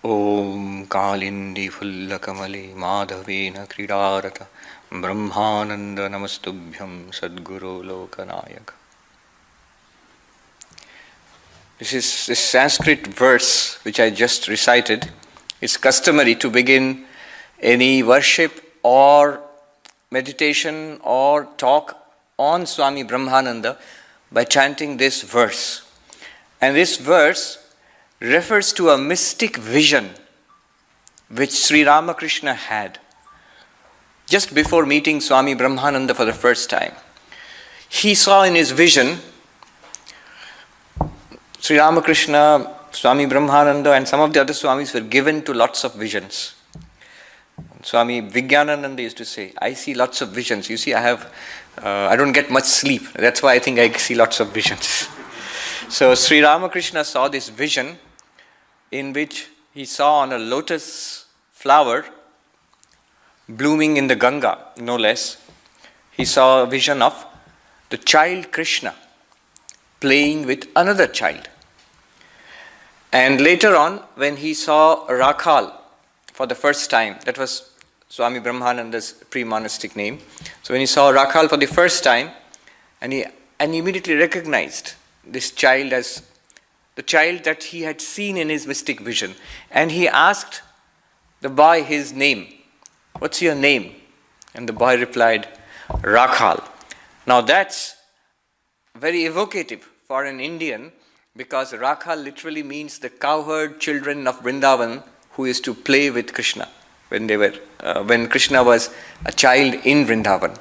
Om Kalindi Fullakamali Madhavena Kridarata Brahmananda Namastubhyam Sadguru Lokanayaka. This Sanskrit verse which I just recited. It's customary to begin any worship or meditation or talk on Swami Brahmananda by chanting this verse. And this verse refers to a mystic vision which Sri Ramakrishna had just before meeting Swami Brahmananda for the first time. He saw in his vision Sri Ramakrishna, Swami Brahmananda, and some of the other Swamis were given to lots of visions. Swami Vijnanananda used to say, I see lots of visions. You see, I don't get much sleep. That's why I think I see lots of visions. So Sri Ramakrishna saw this vision in which he saw on a lotus flower blooming in the Ganga, no less. He saw a vision of the child Krishna playing with another child. And later on, when he saw Rakhal for the first time, that was Swami Brahmananda's pre-monastic name. So when he saw Rakhal for the first time, and he immediately recognized this child as the child that he had seen in his mystic vision. And he asked the boy his name. What's your name? And the boy replied, Rakhal. Now that's very evocative for an Indian, because Rakhal literally means the cowherd children of Vrindavan who used to play with Krishna when Krishna was a child in Vrindavan.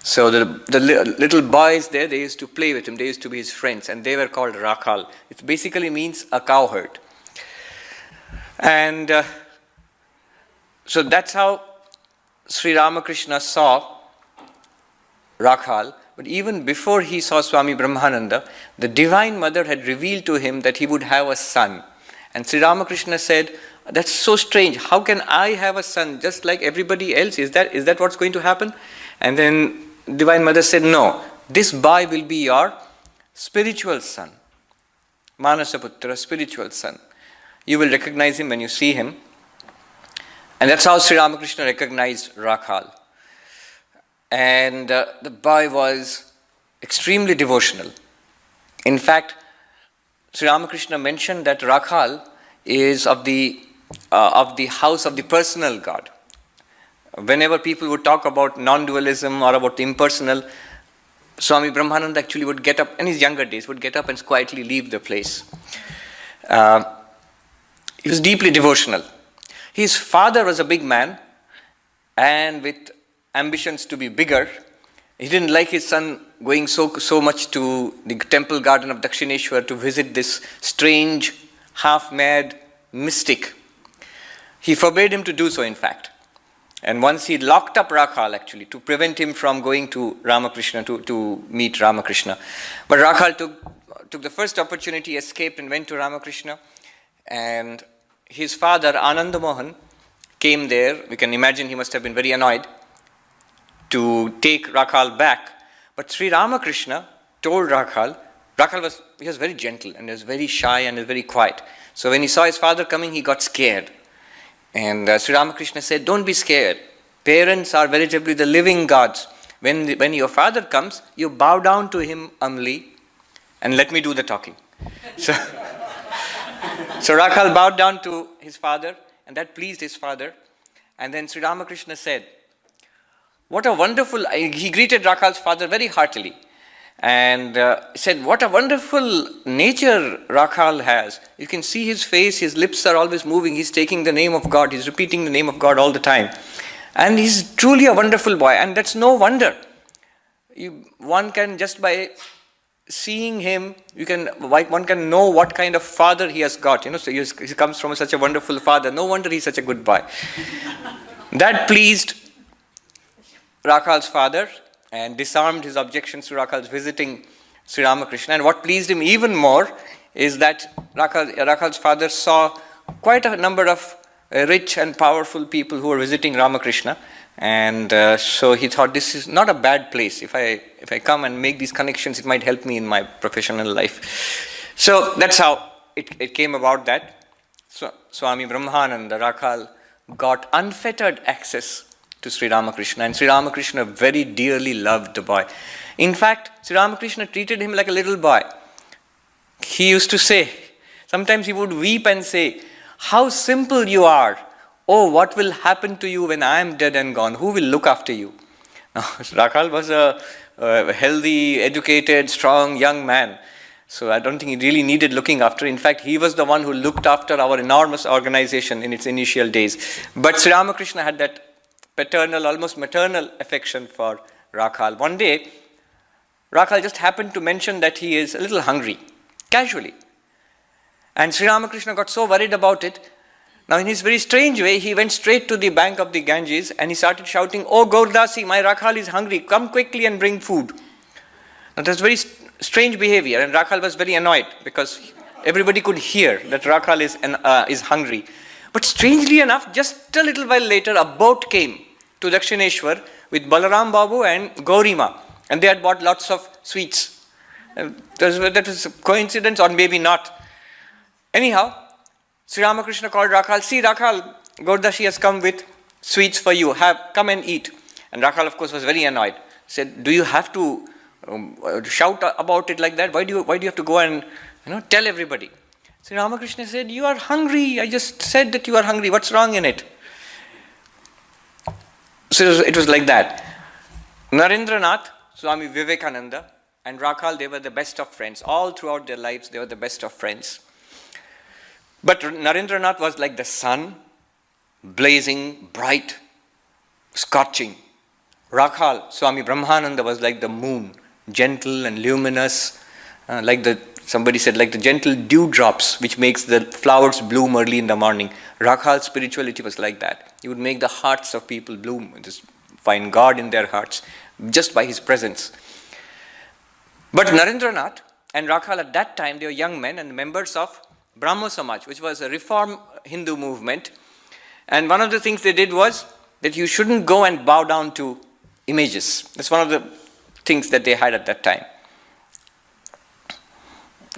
So the little boys there, they used to play with him, they used to be his friends, and they were called Rakhal. It basically means a cowherd. And so that's how Sri Ramakrishna saw Rakhal. But even before he saw Swami Brahmananda, the Divine Mother had revealed to him that he would have a son. And Sri Ramakrishna said, that's so strange. How can I have a son just like everybody else? Is that what's going to happen? And then Divine Mother said, no, this boy will be your spiritual son. Manasaputra, spiritual son. You will recognize him when you see him. And that's how Sri Ramakrishna recognized Rakhal. And the boy was extremely devotional. In fact, Sri Ramakrishna mentioned that Rakhal is of the house of the personal God. Whenever people would talk about non-dualism or about the impersonal, Swami Brahmananda actually would get up, in his younger days, would get up and quietly leave the place. He was deeply devotional. His father was a big man, and with ambitions to be bigger, he didn't like his son going so much to the temple garden of Dakshineshwar to visit this strange, half-mad mystic. He forbade him to do so, in fact. And once he locked up Rakhal, actually, to prevent him from going to Ramakrishna, to meet Ramakrishna. But Rakhal took the first opportunity, escaped and went to Ramakrishna. And his father, Ananda Mohan, came there. We can imagine he must have been very annoyed to take Rakhal back. But Sri Ramakrishna told Rakhal was very gentle and he was very shy and he was very quiet. So when he saw his father coming, he got scared. And Sri Ramakrishna said, don't be scared. Parents are veritably the living gods. When your father comes, you bow down to him humbly and let me do the talking. So Rakhal bowed down to his father, and that pleased his father. And then Sri Ramakrishna said, what a wonderful, he greeted Rakhal's father very heartily. And said, what a wonderful nature Rakhal has. You can see his face, his lips are always moving. He's taking the name of God. He's repeating the name of God all the time. And he's truly a wonderful boy. And that's no wonder. One can, just by seeing him, one can know what kind of father he has got. So he comes from such a wonderful father. No wonder he's such a good boy. That pleased Rakhal's father and disarmed his objections to Rakhal's visiting Sri Ramakrishna. And what pleased him even more is that Rakhal's father saw quite a number of rich and powerful people who were visiting Ramakrishna. And so he thought, this is not a bad place. If I come and make these connections, it might help me in my professional life. So that's how it came about that Swami Brahmananda, Rakhal, got unfettered access to Sri Ramakrishna, and Sri Ramakrishna very dearly loved the boy. In fact, Sri Ramakrishna treated him like a little boy. He used to say, sometimes he would weep and say, "How simple you are. Oh, what will happen to you when I am dead and gone? Who will look after you?" Now, Rakhal was a healthy, educated, strong young man. So I don't think he really needed looking after. In fact, he was the one who looked after our enormous organization in its initial days. But Sri Ramakrishna had that paternal, almost maternal affection for Rakhal. One day, Rakhal just happened to mention that he is a little hungry, casually. And Sri Ramakrishna got so worried about it. Now, in his very strange way, he went straight to the bank of the Ganges and he started shouting, "Oh, Gaurdasi, my Rakhal is hungry. Come quickly and bring food." Now, that's very strange behavior, and Rakhal was very annoyed because everybody could hear that Rakhal is hungry. But strangely enough, just a little while later, a boat came to Dakshineshwar with Balaram Babu and Gaurima, and they had bought lots of sweets. That was a coincidence, or maybe not. Anyhow, Sri Ramakrishna called Rakhal, "See, Rakhal, Gaurdashi has come with sweets for you. Come and eat." And Rakhal, of course, was very annoyed. Said, "Do you have to shout about it like that? Why do you have to go and tell everybody?" Sri Ramakrishna said, "You are hungry. I just said that you are hungry. What's wrong in it?" So it was like that. Narendranath, Swami Vivekananda, and Rakhal, they were the best of friends. All throughout their lives, they were the best of friends. But Narendranath was like the sun, blazing, bright, scorching. Rakhal, Swami Brahmananda, was like the moon, gentle and luminous, somebody said, like the gentle dewdrops which makes the flowers bloom early in the morning. Rakhal's spirituality was like that. He would make the hearts of people bloom, just find God in their hearts just by his presence. But Narendranath and Rakhal at that time, they were young men and members of Brahmo Samaj, which was a reform Hindu movement. And one of the things they did was that you shouldn't go and bow down to images. That's one of the things that they had at that time.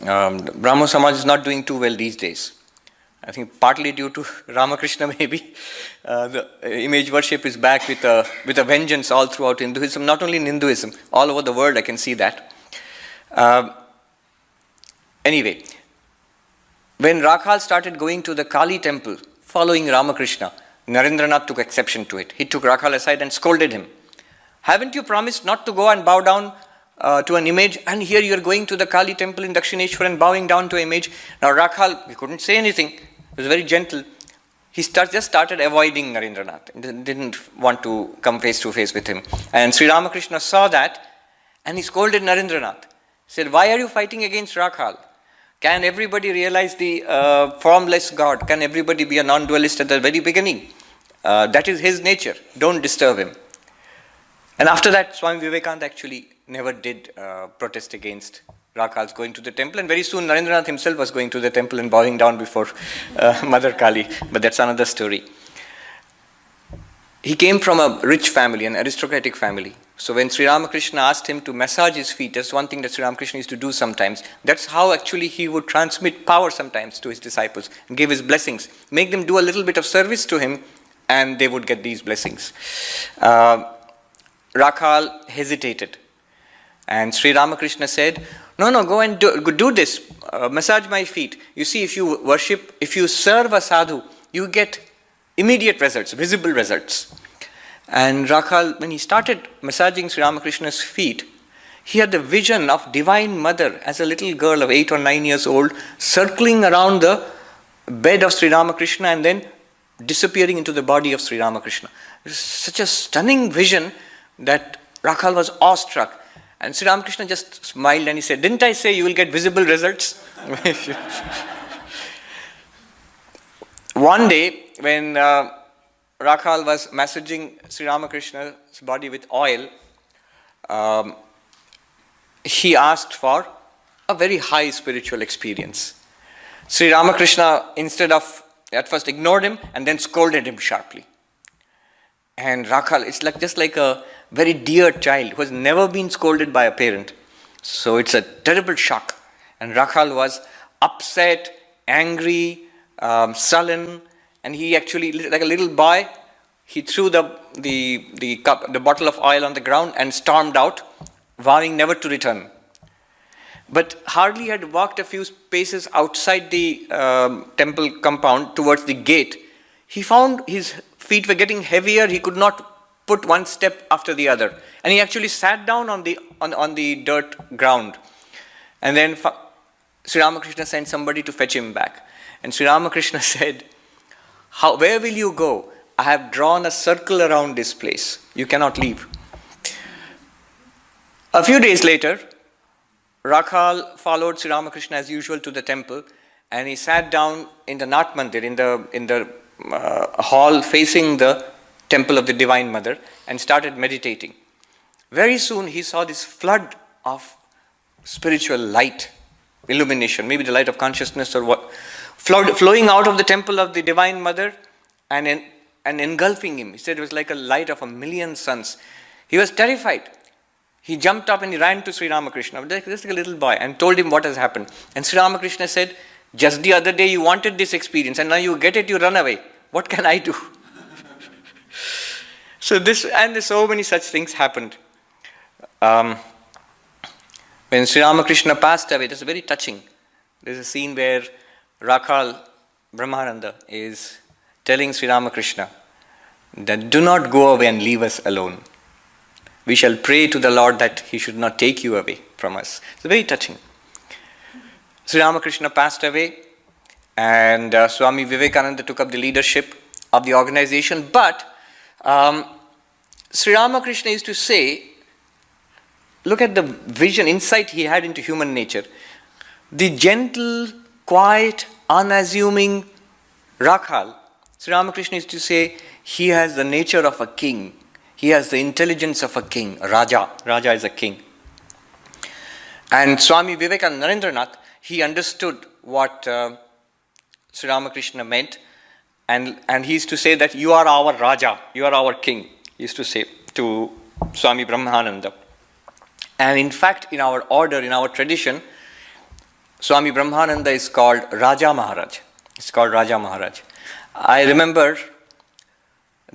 Brahmo Samaj is not doing too well these days. I think partly due to Ramakrishna maybe. The image worship is back with a vengeance all throughout Hinduism, not only in Hinduism, all over the world I can see that. Anyway, when Rakhal started going to the Kali temple following Ramakrishna, Narendranath took exception to it. He took Rakhal aside and scolded him. "Haven't you promised not to go and bow down to an image, and here you are going to the Kali temple in Dakshineshwar and bowing down to an image?" Now Rakhal, he couldn't say anything. He was very gentle. He just started avoiding Narendranath. Didn't want to come face to face with him. And Sri Ramakrishna saw that and he scolded Narendranath. He said, "Why are you fighting against Rakhal? Can everybody realize the formless God? Can everybody be a non-dualist at the very beginning? That is his nature. Don't disturb him." And after that, Swami Vivekananda actually never did protest against Rakhal's going to the temple. And very soon, Narendranath himself was going to the temple and bowing down before Mother Kali. But that's another story. He came from a rich family, an aristocratic family. So when Sri Ramakrishna asked him to massage his feet, that's one thing that Sri Ramakrishna used to do sometimes. That's how actually he would transmit power sometimes to his disciples and give his blessings. Make them do a little bit of service to him and they would get these blessings. Rakhal hesitated. And Sri Ramakrishna said, no, go and do this. Massage my feet. You see, if you worship, if you serve a sadhu, you get immediate results, visible results. And Rakhal, when he started massaging Sri Ramakrishna's feet, he had the vision of Divine Mother as a little girl of 8 or 9 years old, circling around the bed of Sri Ramakrishna and then disappearing into the body of Sri Ramakrishna. It was such a stunning vision that Rakhal was awestruck. And Sri Ramakrishna just smiled and he said, "Didn't I say you will get visible results?" One day, when Rakhal was massaging Sri Ramakrishna's body with oil, he asked for a very high spiritual experience. Sri Ramakrishna, instead of, at first ignored him and then scolded him sharply. And Rakhal, it's just like a very dear child who has never been scolded by a parent. So it's a terrible shock. And Rakhal was upset, angry, sullen, and he actually, like a little boy, he threw the cup, the bottle of oil on the ground and stormed out, vowing never to return. But hardly had walked a few paces outside the temple compound towards the gate, he found his feet were getting heavier. He could not put one step after the other, and he actually sat down on the dirt ground. And then Sri Ramakrishna sent somebody to fetch him back. And Sri Ramakrishna said, where will you go? I have drawn a circle around this place. You cannot leave. A few days later, Rakhal followed Sri Ramakrishna as usual to the temple, and he sat down in the Nath Mandir, in the hall facing the temple of the Divine Mother, and started meditating. Very soon he saw this flood of spiritual light, illumination, maybe the light of consciousness or what, flowing out of the temple of the Divine Mother and engulfing him. He said it was like a light of a million suns. He was terrified. He jumped up and he ran to Sri Ramakrishna, just like a little boy, and told him what has happened. And Sri Ramakrishna said, just the other day you wanted this experience and now you get it, you run away. What can I do? And so many such things happened. When Sri Ramakrishna passed away, that's very touching. There's a scene where Rakhal Brahmananda is telling Sri Ramakrishna that do not go away and leave us alone. We shall pray to the Lord that He should not take you away from us. It's very touching. Sri Ramakrishna passed away, and Swami Vivekananda took up the leadership of the organization. But Sri Ramakrishna used to say, look at the vision, insight he had into human nature. The gentle, quiet, unassuming Rakhal, Sri Ramakrishna used to say, he has the nature of a king. He has the intelligence of a king, Raja. Raja is a king. And Swami Vivekananda, Narendranath, he understood what Sri Ramakrishna meant, and he used to say that you are our Raja, you are our king, he used to say to Swami Brahmananda. And in fact, in our order, in our tradition, Swami Brahmananda is called Raja Maharaj. It's called Raja Maharaj. I remember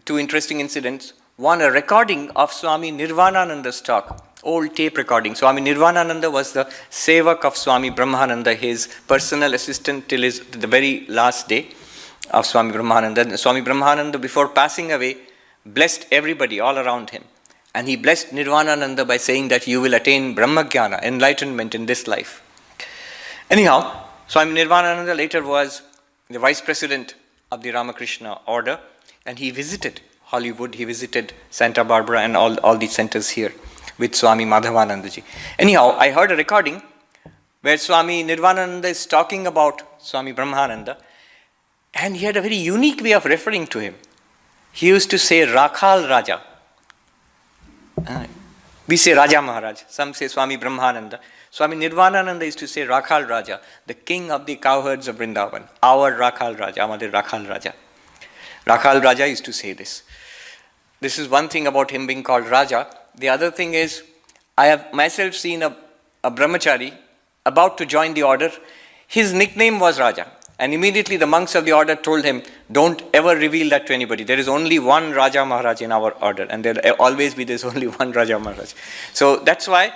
two interesting incidents. One, a recording of Swami Nirvanananda's talk, old tape recording. Swami Nirvanananda was the sevak of Swami Brahmananda, his personal assistant till the very last day of Swami Brahmananda. Swami Brahmananda, before passing away, blessed everybody all around him. And he blessed Nirvanananda by saying that you will attain Brahmajnana, enlightenment in this life. Anyhow, Swami Nirvanananda later was the vice president of the Ramakrishna order, and he visited Hollywood, he visited Santa Barbara and all these centers here with Swami Madhavanandaji. Anyhow, I heard a recording where Swami Nirvanananda is talking about Swami Brahmananda, and he had a very unique way of referring to him. He used to say Rakhal Raja. We say Raja Maharaj, some say Swami Brahmananda. Swami Nirvanananda used to say Rakhal Raja, the king of the cowherds of Vrindavan, our Rakhal Raja, Amadir Rakhal Raja. Rakhal Raja used to say this. This is one thing about him being called Raja. The other thing is, I have myself seen a brahmachari about to join the order. His nickname was Raja. And immediately the monks of the order told him, don't ever reveal that to anybody. There is only one Raja Maharaj in our order. And there will always be, there's only one Raja Maharaj. So that's why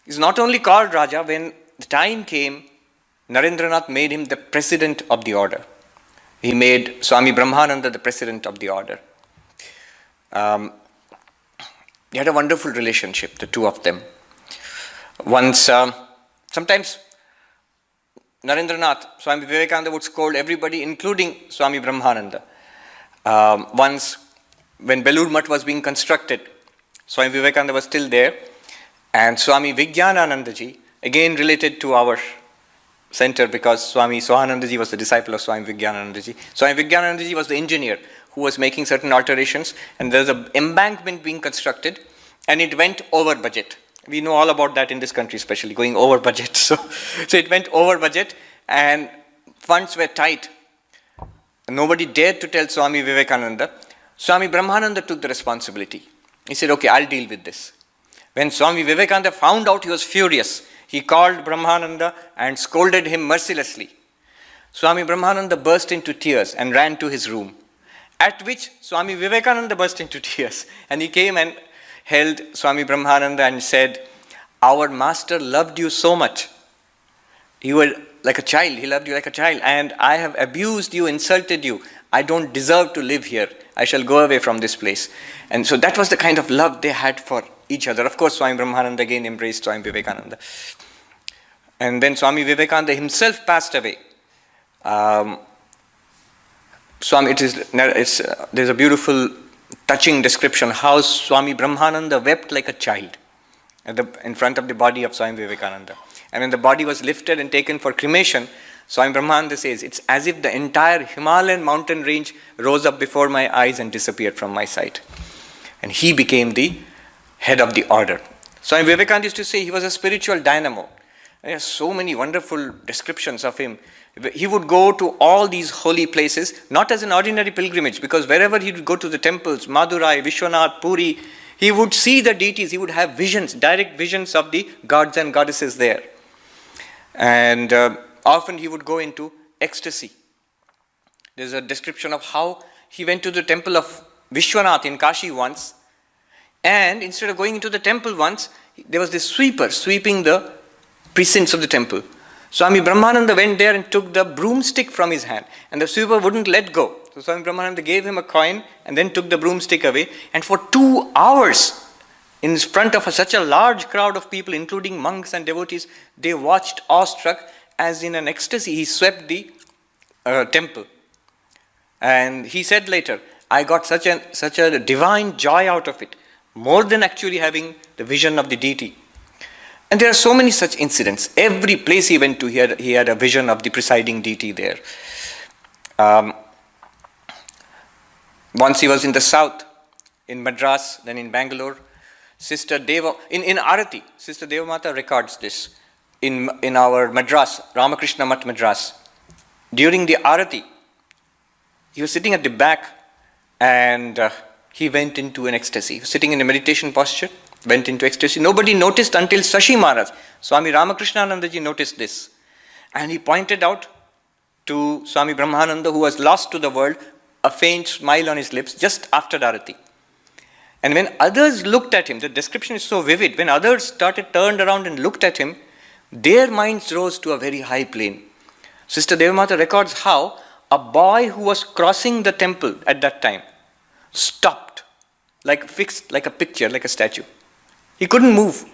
he's not only called Raja, when the time came, Narendranath made him the president of the order. He made Swami Brahmananda the president of the order. They had a wonderful relationship, the two of them. Once, sometimes Narendranath, Swami Vivekananda would scold everybody, including Swami Brahmananda. Once, when Belur Math was being constructed, Swami Vivekananda was still there, and Swami Vijnananandaji, again related to our center because Swami Swahanandaji was the disciple of Swami Vijnananandaji. Swami Vijnananandaji was the engineer who was making certain alterations, and there's an embankment being constructed, and it went over budget. We know all about that in this country, especially going over budget. So it went over budget, and funds were tight. Nobody dared to tell Swami Vivekananda. Swami Brahmananda took the responsibility. He said, okay, I'll deal with this. When Swami Vivekananda found out, he was furious. He called Brahmananda and scolded him mercilessly. Swami Brahmananda burst into tears and ran to his room. At which Swami Vivekananda burst into tears, and he came and held Swami Brahmananda and said, "Our master loved you so much. You were like a child, he loved you like a child, and I have abused you, insulted you. I don't deserve to live here. I shall go away from this place." And so that was the kind of love they had for each other. Of course, Swami Brahmananda again embraced Swami Vivekananda. And then Swami Vivekananda himself passed away. There's a beautiful, touching description how Swami Brahmananda wept like a child in front of the body of Swami Vivekananda. And when the body was lifted and taken for cremation, Swami Brahmananda says, it's as if the entire Himalayan mountain range rose up before my eyes and disappeared from my sight. And he became the head of the order. Swami Vivekananda used to say he was a spiritual dynamo. There are so many wonderful descriptions of him. He would go to all these holy places, not as an ordinary pilgrimage, because wherever he would go to the temples, Madurai, Vishwanath, Puri, he would see the deities, he would have visions, direct visions of the gods and goddesses there. And often he would go into ecstasy. There's a description of how he went to the temple of Vishwanath in Kashi once, and instead of going into the temple once, there was this sweeper sweeping the precincts of the temple. Swami Brahmananda went there and took the broomstick from his hand, and the sweeper wouldn't let go. So Swami Brahmananda gave him a coin and then took the broomstick away, and for 2 hours, in front of such a large crowd of people, including monks and devotees, they watched awestruck, as in an ecstasy he swept the temple. And he said later, I got such a divine joy out of it, more than actually having the vision of the deity. And there are so many such incidents. Every place he went to, he had a vision of the presiding deity there. Once he was in the south, in Madras, then in Bangalore. Sister Deva, in Arati, Sister Devamata records this in our Madras, Ramakrishna Math Madras. During the Arati, he was sitting at the back and he went into an ecstasy. He was sitting in a meditation posture, went into ecstasy. Nobody noticed until Sashi Maharaj, Swami Ramakrishnanandaji noticed this. And he pointed out to Swami Brahmananda, who was lost to the world, a faint smile on his lips just after Arati. And when others looked at him, the description is so vivid, when others turned around and looked at him, their minds rose to a very high plane. Sister Devamata records how a boy who was crossing the temple at that time stopped, fixed like a picture, like a statue. He couldn't move.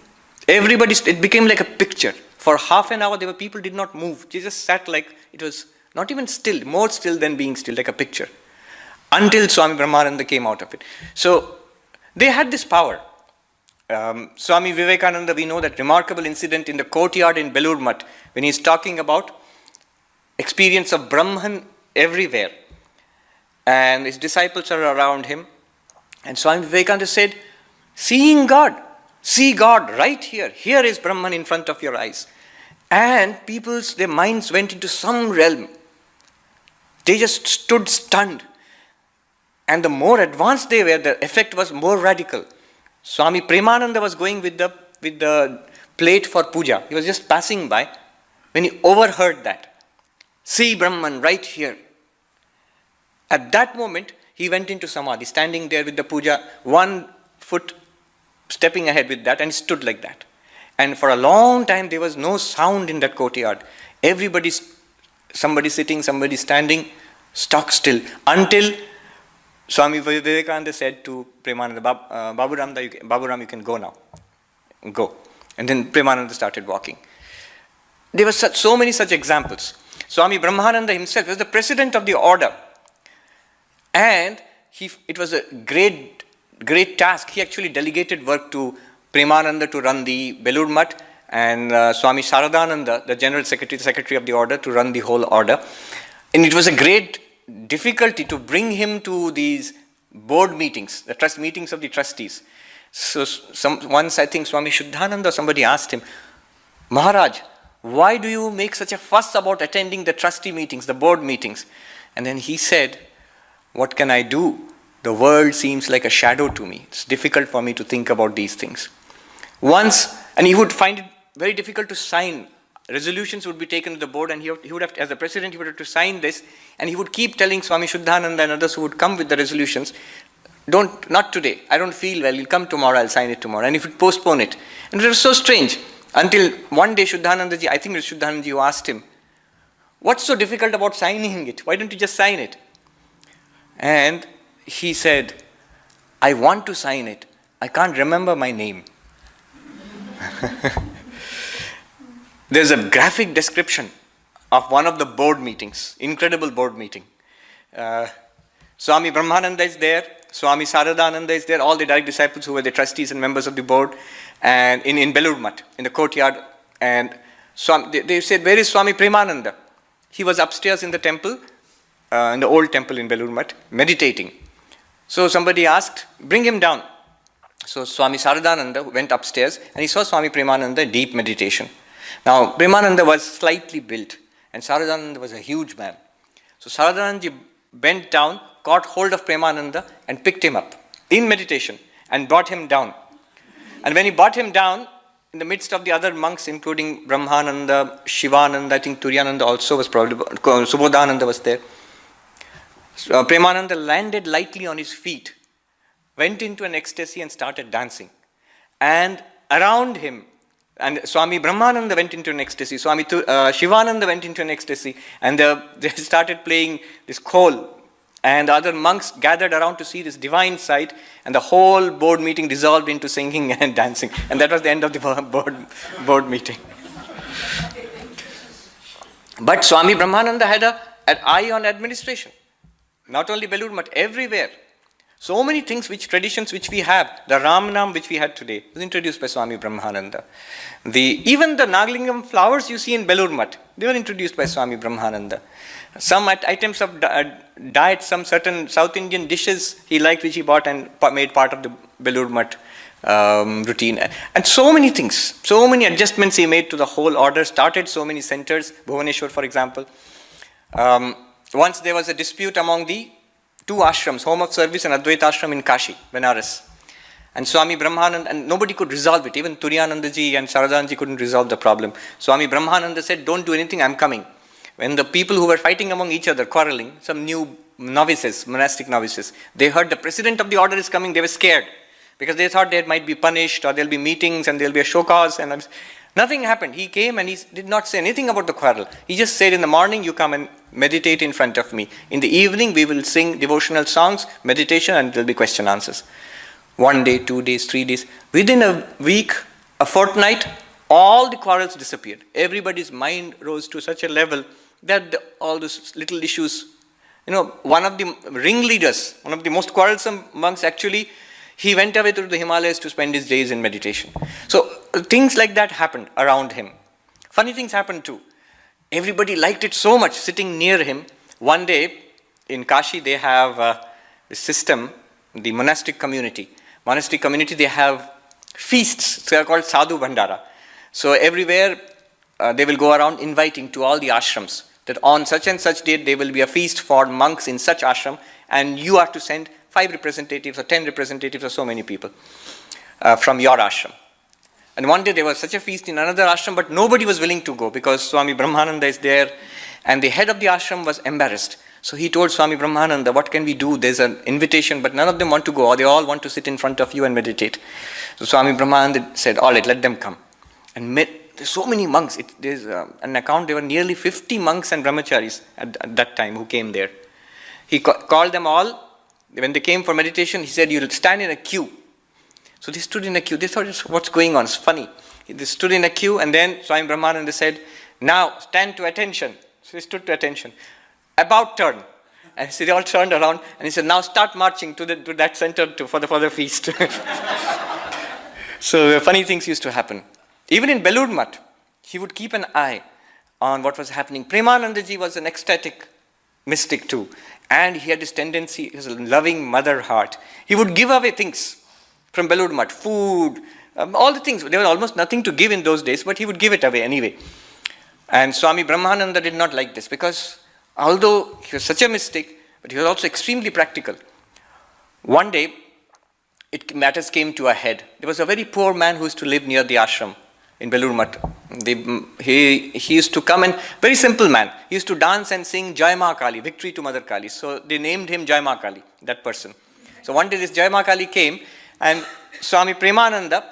It became like a picture. For half an hour, people did not move. They just sat like, it was not even still, more still than being still, like a picture. Until Swami Brahmananda came out of it. So, they had this power. Swami Vivekananda, we know that remarkable incident in the courtyard in Belur Math, when he's talking about experience of Brahman everywhere. And his disciples are around him. And Swami Vivekananda said, see God right here. Here is Brahman in front of your eyes. And their minds went into some realm. They just stood stunned. And the more advanced they were, the effect was more radical. Swami Premananda was going with the plate for puja. He was just passing by when he overheard that. See Brahman right here. At that moment, he went into samadhi, standing there with the puja, one foot stepping ahead with that, and stood like that. And for a long time, there was no sound in that courtyard. Somebody sitting, somebody standing, stock still, until Swami Vivekananda said to Premananda, Baburam, you can go now. Go. And then Premananda started walking. There were so many such examples. Swami Brahmananda himself was the president of the order. And it was a great task. He actually delegated work to Premananda to run the Belur Math, and Swami Sharadananda, the general secretary of the order, to run the whole order. And it was a great difficulty to bring him to these board meetings, the trust meetings of the trustees. So once I think Swami Shuddhananda, somebody asked him, Maharaj, why do you make such a fuss about attending the trustee meetings, the board meetings? And then he said, what can I do? The world seems like a shadow to me. It's difficult for me to think about these things. And he would find it very difficult to sign resolutions would be taken to the board, and he would have, as the president, he would have to sign this, and he would keep telling Swami Shuddhananda and others who would come with the resolutions, not today, I don't feel well, you'll come tomorrow, I'll sign it tomorrow, and if you postpone it. And it was so strange, until one day Shuddhanandaji, I think it was Shuddhanandaji who asked him, what's so difficult about signing it? Why don't you just sign it? And he said, I want to sign it, I can't remember my name. There's a graphic description of one of the board meetings, incredible board meeting. Swami Brahmananda is there, Swami Saradananda is there, all the direct disciples who were the trustees and members of the board, and in Belur Math, in the courtyard. And they said, where is Swami Premananda? He was upstairs in the temple, in the old temple in Belur Math, meditating. So somebody asked, bring him down. So Swami Saradananda went upstairs and he saw Swami Premananda in deep meditation. Now, Premananda was slightly built and Saradananda was a huge man. So Saradananda bent down, caught hold of Premananda and picked him up in meditation and brought him down. And when he brought him down, in the midst of the other monks, including Brahmananda, Shivananda, I think Turyananda also was probably, Subodhananda was there. Premananda landed lightly on his feet, went into an ecstasy and started dancing. And around him, and Swami Brahmananda went into an ecstasy, Swami Shivananda went into an ecstasy, and they started playing this khol. And the other monks gathered around to see this divine sight, and the whole board meeting dissolved into singing and dancing. And that was the end of the board meeting. But Swami Brahmananda had an eye on administration. Not only Belur Math, everywhere. So many things, traditions which we have, the Ramnam which we had today, was introduced by Swami Brahmananda. Even the Nagalingam flowers you see in Belur Math, they were introduced by Swami Brahmananda. Some items of diet, some certain South Indian dishes he liked, which he bought and made part of the Belur Math routine. And so many things, so many adjustments he made to the whole order, started so many centers, Bhuvaneshwar for example. Once there was a dispute among the two ashrams, Home of Service and Advaita Ashram in Kashi, Benares. And Swami Brahmananda, and nobody could resolve it. Even Turyanandaji and Saradanji couldn't resolve the problem. Swami Brahmananda said, don't do anything, I'm coming. When the people who were fighting among each other, quarreling, some new novices, monastic novices, they heard the president of the order is coming, they were scared. Because they thought they might be punished, or there'll be meetings, and there'll be a show cause. And nothing happened. He came and he did not say anything about the quarrel. He just said, in the morning you come and meditate in front of me. In the evening we will sing devotional songs, meditation, and there'll be question answers. 1 day, 2 days, 3 days. Within a week, a fortnight, all the quarrels disappeared. Everybody's mind rose to such a level that all those little issues, one of the ringleaders, one of the most quarrelsome monks actually, he went away to the Himalayas to spend his days in meditation. So things like that happened around him. Funny things happened too. Everybody liked it so much sitting near him. One day in Kashi they have a system, the monastic community. They have feasts, they are called Sadhu Bhandara. So everywhere they will go around inviting to all the ashrams that on such and such date there will be a feast for monks in such ashram, and you are to send 5 representatives or 10 representatives or so many people from your ashram. And one day there was such a feast in another ashram, but nobody was willing to go because Swami Brahmananda is there, and the head of the ashram was embarrassed. So he told Swami Brahmananda, what can we do? There's an invitation, but none of them want to go, or they all want to sit in front of you and meditate. So Swami Brahmananda said, all right, let them come. And there's so many monks. There's an account, there were nearly 50 monks and brahmacharis at that time who came there. He called them all. When they came for meditation, he said, you'll stand in a queue. So they stood in a queue. They thought, what's going on? It's funny. They stood in a queue, and then Swami Brahmananda said, now stand to attention. So they stood to attention. About turn. And so they all turned around, and he said, now start marching to that center for the feast. So funny things used to happen. Even in Belur Math, he would keep an eye on what was happening. Premanandaji was an ecstatic mystic too. And he had this tendency, his loving mother heart. He would give away things from Belur Math, food, all the things. There was almost nothing to give in those days, but he would give it away anyway. And Swami Brahmananda did not like this because although he was such a mystic, but he was also extremely practical. One day, matters came to a head. There was a very poor man who used to live near the ashram in Belur Math. He used to come and, very simple man, he used to dance and sing Jai Ma Kali, victory to Mother Kali. So they named him Jai Ma Kali, that person. So one day this Jai Ma Kali came and Swami Premananda,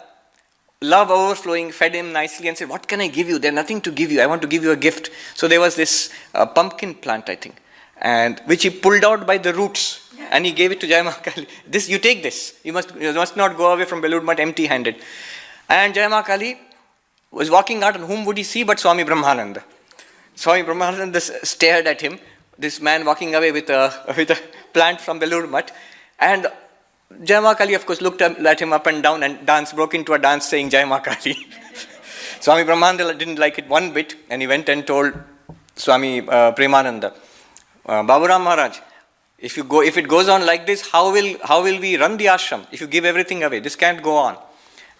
love overflowing, fed him nicely and said, what can I give you? There's nothing to give you. I want to give you a gift. So there was this pumpkin plant, I think, and which he pulled out by the roots and he gave it to Jai Ma Kali. You take this. You must not go away from Belur Math empty-handed. And Jai Ma Kali was walking out, and whom would he see but Swami Brahmananda? Swami Brahmananda stared at him, this man walking away with a plant from Belur Math. And Jai Ma Kali, of course, looked at him up and down and broke into a dance saying Jai Ma Kali. Swami Brahmananda didn't like it one bit, and he went and told Swami Premananda, Baburam Maharaj, if it goes on like this, how will we run the ashram if you give everything away? This can't go on.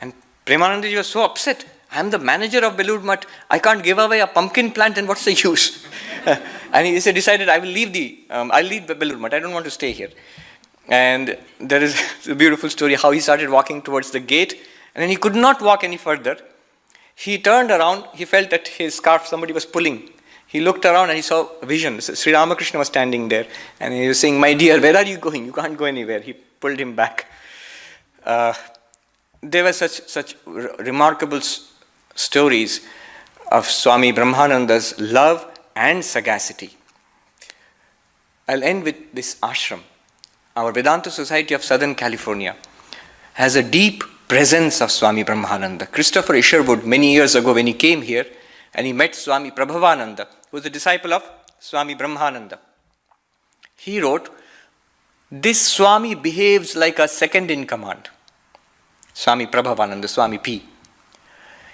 And Premanandaji was so upset. I am the manager of Belur Math. I can't give away a pumpkin plant, and what's the use? And he decided, I'll leave Belur Math. I don't want to stay here. And there is a beautiful story how he started walking towards the gate, and then he could not walk any further. He turned around. He felt that his scarf somebody was pulling. He looked around and he saw a vision. Sri Ramakrishna was standing there, and he was saying, my dear, where are you going? You can't go anywhere. He pulled him back. There were such remarkable stories of Swami Brahmananda's love and sagacity. I'll end with this ashram. Our Vedanta Society of Southern California has a deep presence of Swami Brahmananda. Christopher Isherwood, many years ago when he came here and he met Swami Prabhavananda, who was a disciple of Swami Brahmananda, he wrote, this Swami behaves like a second in command. Swami Prabhavananda, Swami P.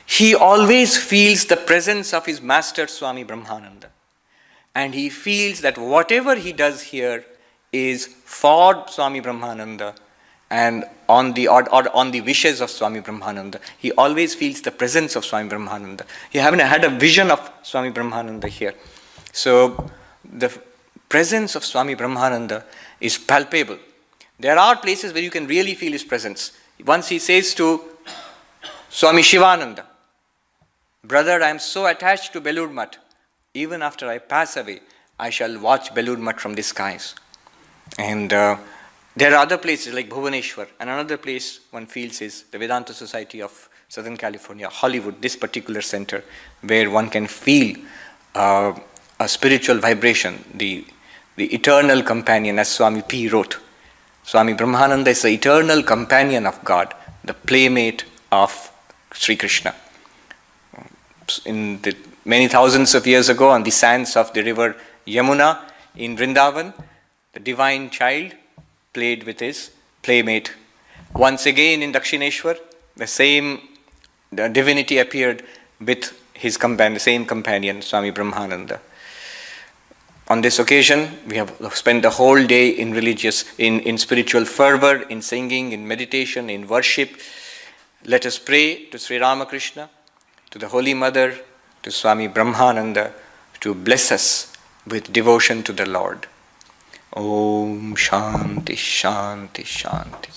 He always feels the presence of his master Swami Brahmananda. And he feels that whatever he does here is for Swami Brahmananda and on the wishes of Swami Brahmananda. He always feels the presence of Swami Brahmananda. He had a vision of Swami Brahmananda here. So the presence of Swami Brahmananda is palpable. There are places where you can really feel his presence. Once he says to Swami Shivananda, brother, I am so attached to Belur Math. Even after I pass away, I shall watch Belur Math from the skies. And there are other places like Bhuvaneshwar, and another place one feels is the Vedanta Society of Southern California, Hollywood, this particular center, where one can feel a spiritual vibration, the eternal companion, as Swami P wrote. Swami Brahmananda is the eternal companion of God, the playmate of Sri Krishna. In the many thousands of years ago, on the sands of the river Yamuna in Vrindavan, the divine child played with his playmate. Once again in Dakshineshwar, the divinity appeared with his companion, the same companion, Swami Brahmananda. On this occasion, we have spent the whole day in spiritual fervor, in singing, in meditation, in worship. Let us pray to Sri Ramakrishna, to the Holy Mother, to Swami Brahmananda, to bless us with devotion to the Lord. Om Shanti Shanti Shanti.